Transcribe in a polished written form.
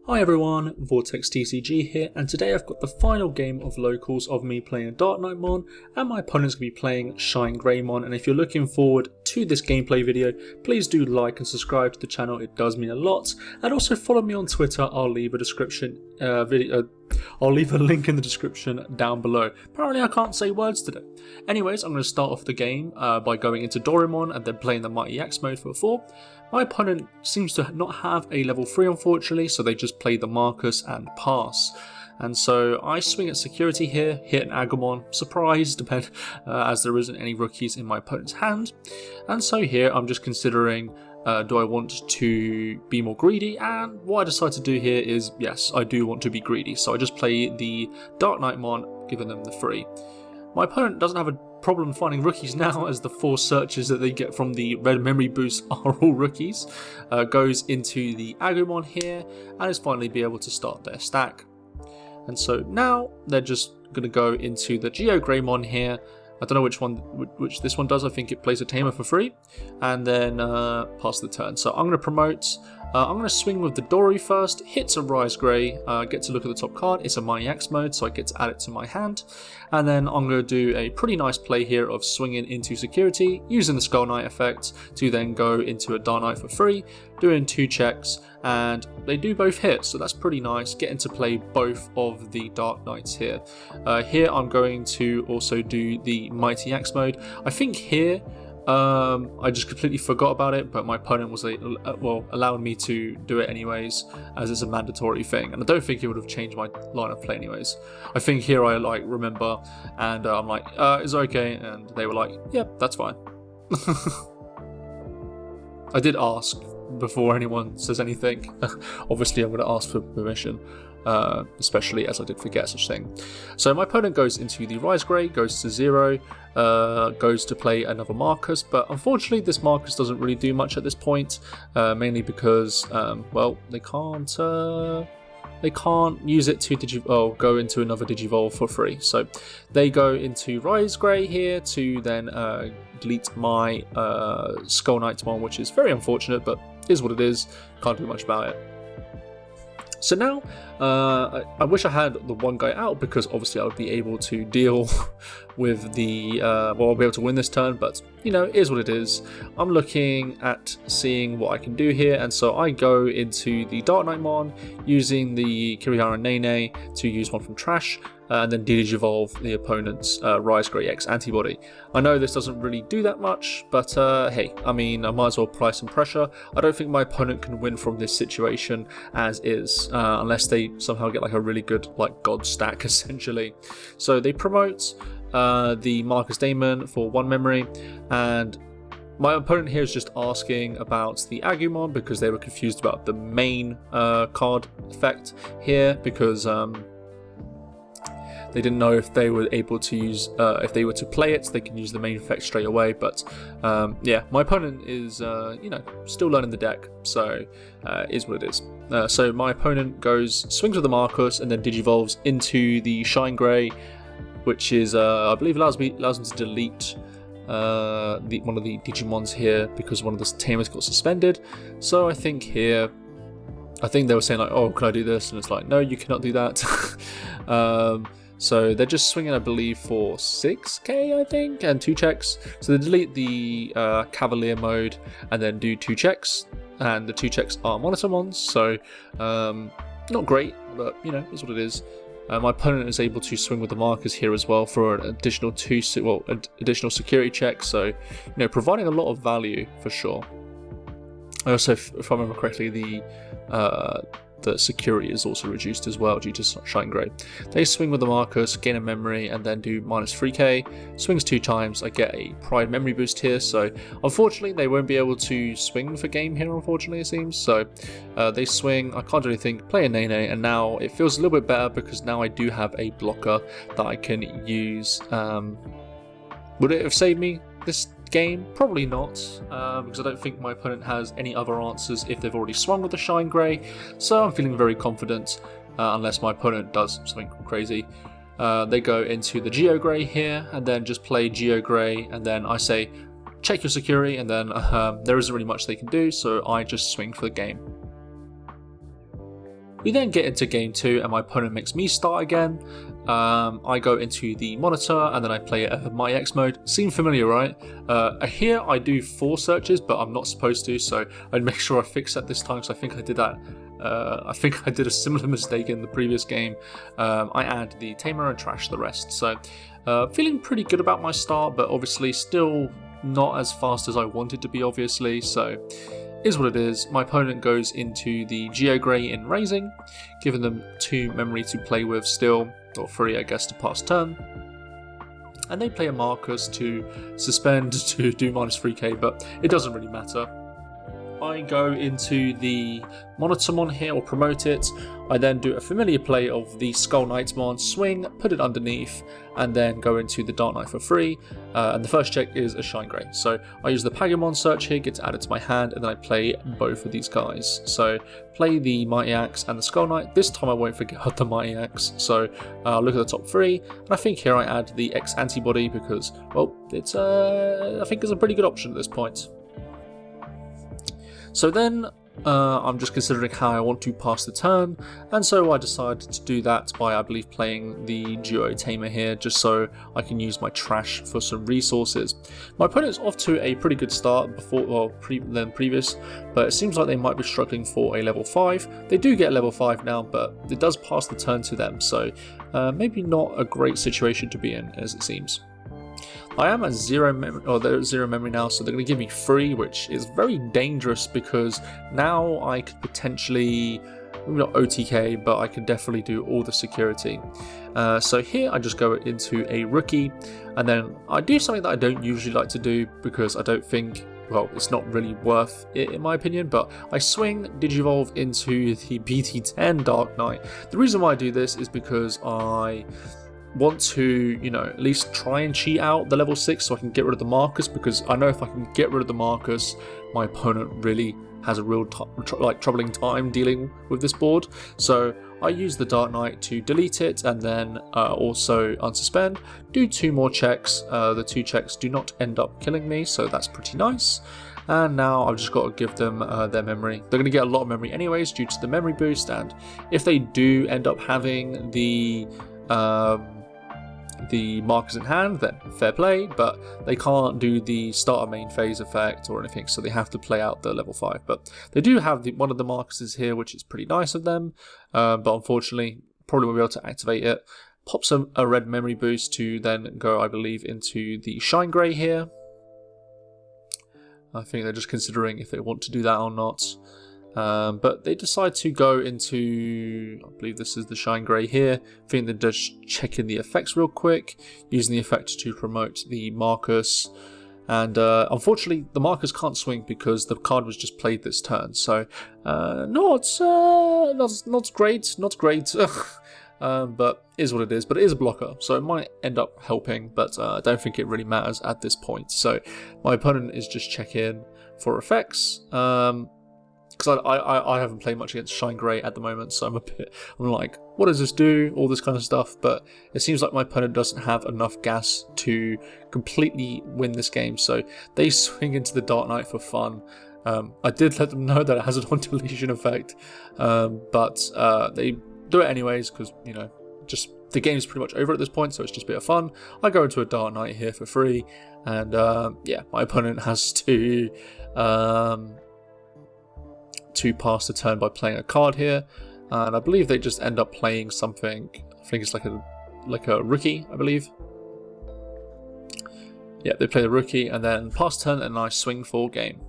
Hi everyone, VortexTCG here, and today I've got the final game of locals of me playing DarkKnightmon, and my opponent's going to be playing ShineGreymon. And if you're looking forward to this gameplay video, please do like and subscribe to the channel, it does mean a lot. And also follow me on Twitter, I'll leave a link in the description down below. Apparently I can't say words today. Anyways, I'm going to start off the game by going into Doraemon and then playing the Mighty Axe mode for 4. My opponent seems to not have a level 3 unfortunately, so they just play the Marcus and pass. And so I swing at security here, hit an Agumon, surprised, as there isn't any rookies in my opponent's hand. And so here I'm just considering, do I want to be more greedy? And what I decide to do here is, yes, I do want to be greedy. So I just play the DarkKnightmon, giving them the 3. My opponent doesn't have a problem finding rookies now, as the 4 searches that they get from the red memory boost are all rookies. Goes into the Agumon here and is finally be able to start their stack. And so now they're just going to go into the ShineGreymon here. I don't know which this one does. I think it plays a tamer for free, and then pass the turn. So I'm going to promote. I'm going to swing with the Dory first, hits a Rise Grey, get to look at the top card, it's a Mighty Axe mode, so I get to add it to my hand. And then I'm going to do a pretty nice play here of swinging into security, using the Skull Knight effect to then go into a Dark Knight for free, doing 2 checks, and they do both hit, so that's pretty nice, getting to play both of the Dark Knights here. Here I'm going to also do the Mighty Axe mode. I think here, I just completely forgot about it, but my opponent was allowed me to do it anyways, as it's a mandatory thing, and I don't think it would have changed my line of play anyways. I think here I remember, and I'm like, it's okay, and they were like, yep, that's fine. I did ask before anyone says anything. Obviously I'm going to ask for permission, especially as I did forget such thing. So my opponent goes into the Rise Grey, goes to 0, goes to play another Marcus, but unfortunately this Marcus doesn't really do much at this point, mainly because, well, they can't use it to go into another Digivolve for free. So they go into Rise Grey here to then delete my ShineGreymon, which is very unfortunate, but is what it is, can't do much about it. So now, I wish I had the one guy out, because obviously I would be able to deal with the, I'll be able to win this turn, but, you know, it is what it is. I'm looking at seeing what I can do here, and so I go into the DarkKnightmon, using the Kirihara Nene to use one from Trash, and then Digivolve the opponent's Rise Grey X antibody. I know this doesn't really do that much, but hey, I mean, I might as well apply some pressure. I don't think my opponent can win from this situation as is, unless they somehow get like a really good God stack essentially. So they promote the Marcus Daemon for 1 memory, and my opponent here is just asking about the Agumon because they were confused about the main card effect here, because they didn't know if they were able to use, if they were to play it, they can use the main effect straight away. But yeah, my opponent is, you know, still learning the deck, so is what it is. So my opponent swings with the Marcus and then Digivolves into the Shine Grey, which is, I believe, allows them to delete one of the Digimons here because one of the tamers got suspended. So I think here, they were saying like, oh, can I do this? And it's like, no, you cannot do that. So they're just swinging, I believe, for 6k, I think, and 2 checks. So they delete the Cavalier mode and then do 2 checks, and the 2 checks are Monitormons, so not great, but, you know, is what it is. My opponent is able to swing with the Marcus here as well for an additional additional security check, so, you know, providing a lot of value for sure. Also, if I remember correctly, the security is also reduced as well due to Shine Grey. They swing with the Marcus, gain a memory, and then do minus 3k. Swings 2 times, I get a Pride memory boost here, so unfortunately they won't be able to swing for game here, unfortunately it seems. So they swing, I can't do anything, play a Nene, and now it feels a little bit better because now I do have a blocker that I can use. Would it have saved me this game? Probably not, because I don't think my opponent has any other answers if they've already swung with the Shine Grey, so I'm feeling very confident, unless my opponent does something crazy. They go into the Geo Grey here, and then just play Geo Grey, and then I say, check your security, and then there isn't really much they can do, so I just swing for the game. We then get into game 2 and my opponent makes me start again. I go into the monitor and then I play it at Mighty X mode. Seem familiar, right? Here I do 4 searches, but I'm not supposed to, so I'd make sure I fix that this time, because I think I did that. I think I did a similar mistake in the previous game. I add the tamer and trash the rest. So feeling pretty good about my start, but obviously still not as fast as I wanted to be, obviously. So is what it is. My opponent goes into the GeoGrey in Raising, giving them 2 memory to play with still, or 3 I guess to pass turn. And they play a Marcus to suspend to do -3k, but it doesn't really matter. I go into the Monitormon here, or promote it. I then do a familiar play of the ShineGreymon, swing, put it underneath, and then go into the Dark Knight for free. And the first check is a ShineGrey. So I use the Pagamon search here, gets added to my hand, and then I play both of these guys. So play the Mighty Axe and the Skull Knight. This time I won't forget the Mighty Axe. So look at the top 3, and I think here I add the X Antibody because, well, it's I think it's a pretty good option at this point. So then I'm just considering how I want to pass the turn, and so I decided to do that by, I believe, playing the Duo Tamer here, just so I can use my trash for some resources. My opponent's off to a pretty good start than previous, but it seems like they might be struggling for a level 5. They do get level 5 now, but it does pass the turn to them, so maybe not a great situation to be in, as it seems. I am at 0 memory, or they're at 0 memory now, so they're going to give me 3, which is very dangerous because now I could potentially, maybe not OTK, but I could definitely do all the security. So here I just go into a rookie, and then I do something that I don't usually like to do because I don't think, well, it's not really worth it in my opinion, but I swing Digivolve into the BT10 Dark Knight. The reason why I do this is because I want to, at least try and cheat out the level 6 so I can get rid of the Marcus, because I know if I can get rid of the Marcus, my opponent really has a real troubling time dealing with this board. So I use the Dark Knight to delete it and then also unsuspend, do 2 more checks. The 2 checks do not end up killing me, so that's pretty nice. And now I've just got to give them their memory. They're going to get a lot of memory anyways due to the memory boost, and if they do end up having the Marcus in hand, then fair play, but they can't do the starter main phase effect or anything, so they have to play out the level 5. But they do have one of the Marcuses here, which is pretty nice of them, but unfortunately probably won't be able to activate it. Pops a red memory boost to then go, I believe, into the ShineGrey here. I think they're just considering if they want to do that or not. But they decide to go into, I believe this is the ShineGrey here. I think they're just checking the effects real quick, using the effect to promote the Marcus. And unfortunately, the Marcus can't swing because the card was just played this turn. So not great, but is what it is. But it is a blocker, so it might end up helping. But I don't think it really matters at this point. So my opponent is just checking for effects. Because I haven't played much against ShineGrey at the moment, so I'm like, what does this do? All this kind of stuff, but it seems like my opponent doesn't have enough gas to completely win this game, so they swing into the Dark Knight for fun. I did let them know that it has an on-deletion effect, but they do it anyways, because, just the game's pretty much over at this point, so it's just a bit of fun. I go into a Dark Knight here for free, and yeah, my opponent has to pass the turn by playing a card here, and I believe they just end up playing something. I think it's like a rookie, I believe. Yeah, they play the rookie and then pass turn, and I swing for game.